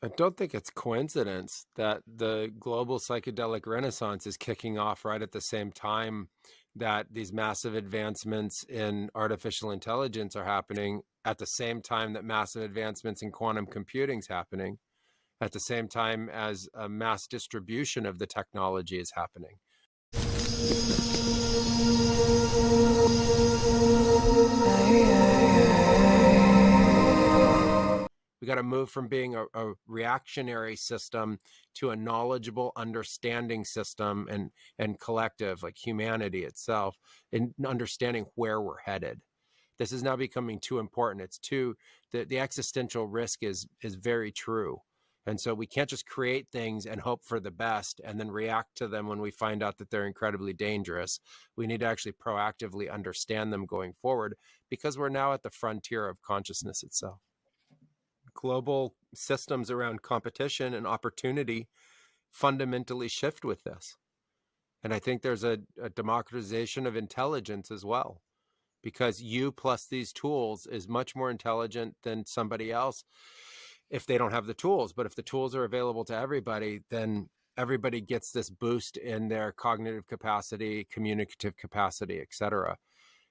I don't think it's coincidence that the global psychedelic renaissance is kicking off right at the same time that these massive advancements in artificial intelligence are happening, at the same time that massive advancements in quantum computing is happening, at the same time as a mass distribution of the technology is happening. We got to move from being a reactionary system to a knowledgeable, understanding system and collective, like humanity itself, and understanding where we're headed. This is now becoming too important. It's too the existential risk is very true. And so we can't just create things and hope for the best and then react to them when we find out that they're incredibly dangerous. We need to actually proactively understand them going forward, because we're now at the frontier of consciousness itself. Global systems around competition and opportunity fundamentally shift with this. And I think there's a democratization of intelligence as well, because you plus these tools is much more intelligent than somebody else if they don't have the tools. But if the tools are available to everybody, then everybody gets this boost in their cognitive capacity, communicative capacity, etc.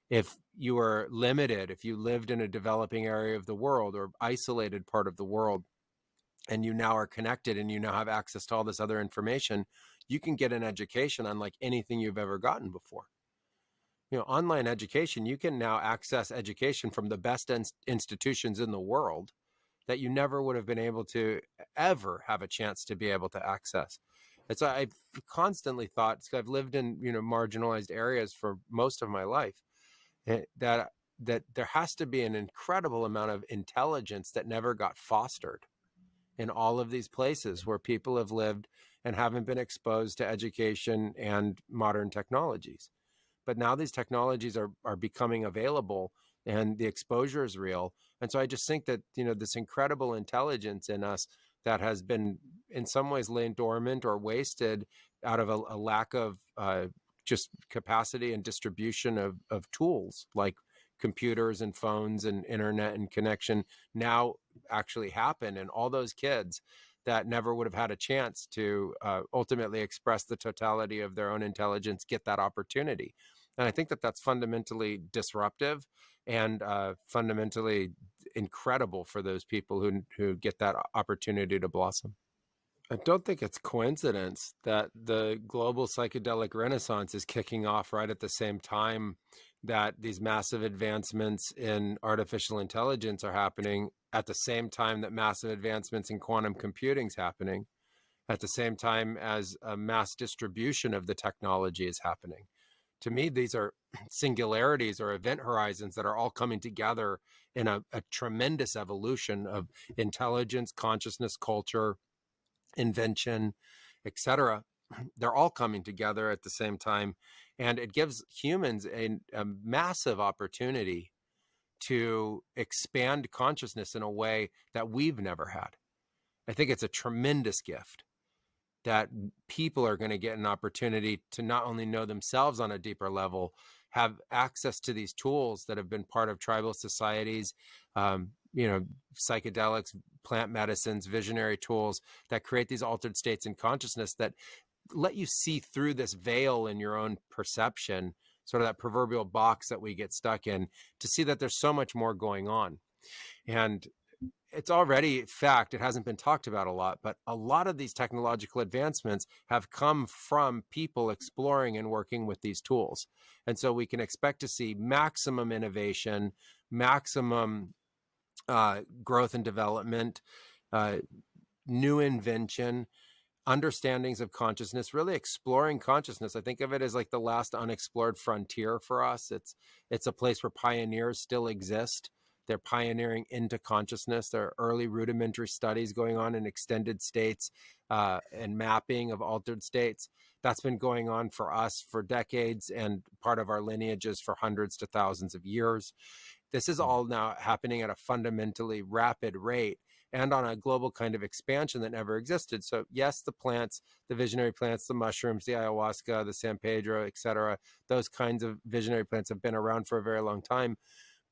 If you were limited, if you lived in a developing area of the world or isolated part of the world, and you now are connected and you now have access to all this other information, you can get an education unlike anything you've ever gotten before. Online education, you can now access education from the best institutions in the world that you never would have been able to ever have a chance to be able to access. And so I've constantly thought, I've lived in marginalized areas for most of my life, that there has to be an incredible amount of intelligence that never got fostered in all of these places where people have lived and haven't been exposed to education and modern technologies. But now these technologies are becoming available and the exposure is real. And so I just think that, this incredible intelligence in us that has been in some ways laid dormant or wasted out of a lack of just capacity and distribution of tools like computers and phones and internet and connection now actually happen. And all those kids that never would have had a chance to ultimately express the totality of their own intelligence get that opportunity. And I think that that's fundamentally disruptive and fundamentally incredible for those people who get that opportunity to blossom. I don't think it's coincidence that the global psychedelic renaissance is kicking off right at the same time that these massive advancements in artificial intelligence are happening, at the same time that massive advancements in quantum computing is happening, at the same time as a mass distribution of the technology is happening. To me, these are singularities or event horizons that are all coming together in a tremendous evolution of intelligence, consciousness, culture, invention, etc. They're all coming together at the same time. And it gives humans a massive opportunity to expand consciousness in a way that we've never had. I think it's a tremendous gift that people are going to get an opportunity to not only know themselves on a deeper level, have access to these tools that have been part of tribal societies, psychedelics, plant medicines, visionary tools that create these altered states in consciousness that let you see through this veil in your own perception, sort of that proverbial box that we get stuck in, to see that there's so much more going on. And it's already fact, it hasn't been talked about a lot, but a lot of these technological advancements have come from people exploring and working with these tools. And so we can expect to see maximum innovation, maximum growth and development, new invention, understandings of consciousness, really exploring consciousness. I think of it as like the last unexplored frontier for us. It's a place where pioneers still exist. They're pioneering into consciousness. There are early rudimentary studies going on in extended states and mapping of altered states. That's been going on for us for decades and part of our lineages for hundreds to thousands of years. This is all now happening at a fundamentally rapid rate and on a global kind of expansion that never existed. So yes, the plants, the visionary plants, the mushrooms, the ayahuasca, the San Pedro, et cetera, those kinds of visionary plants have been around for a very long time,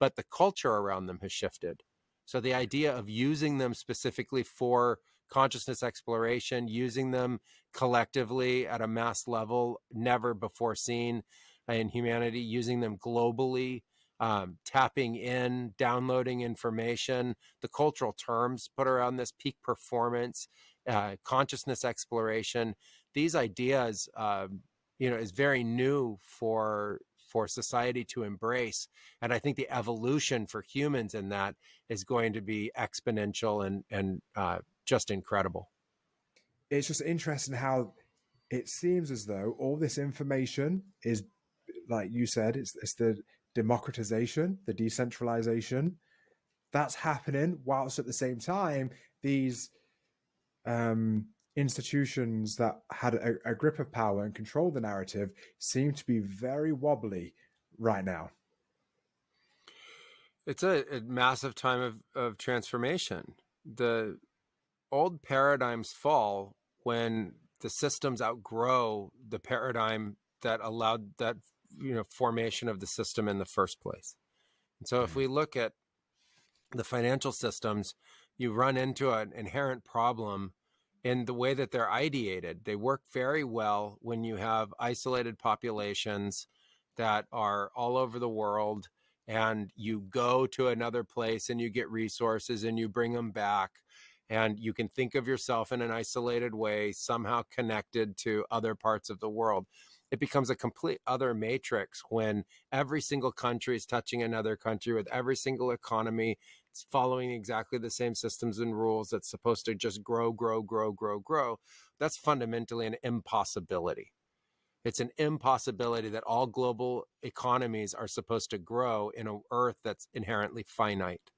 but the culture around them has shifted. So the idea of using them specifically for consciousness exploration, using them collectively at a mass level, never before seen in humanity, using them globally, tapping in, downloading information, the cultural terms put around this, peak performance, consciousness exploration. These ideas, is very new for society to embrace. And I think the evolution for humans in that is going to be exponential and just incredible. It's just interesting how it seems as though all this information is, like you said, it's the democratization, the decentralization that's happening, whilst at the same time these institutions that had a grip of power and control the narrative seem to be very wobbly right now. It's a massive time of transformation. The old paradigms fall when the systems outgrow the paradigm that allowed that formation of the system in the first place. And so if we look at the financial systems, you run into an inherent problem in the way that they're ideated. They work very well when you have isolated populations that are all over the world, and you go to another place and you get resources and you bring them back, and you can think of yourself in an isolated way, somehow connected to other parts of the world. It becomes a complete other matrix when every single country is touching another country, with every single economy. It's following exactly the same systems and rules that's supposed to just grow, grow, grow, grow, grow. That's fundamentally an impossibility. It's an impossibility that all global economies are supposed to grow in an earth that's inherently finite.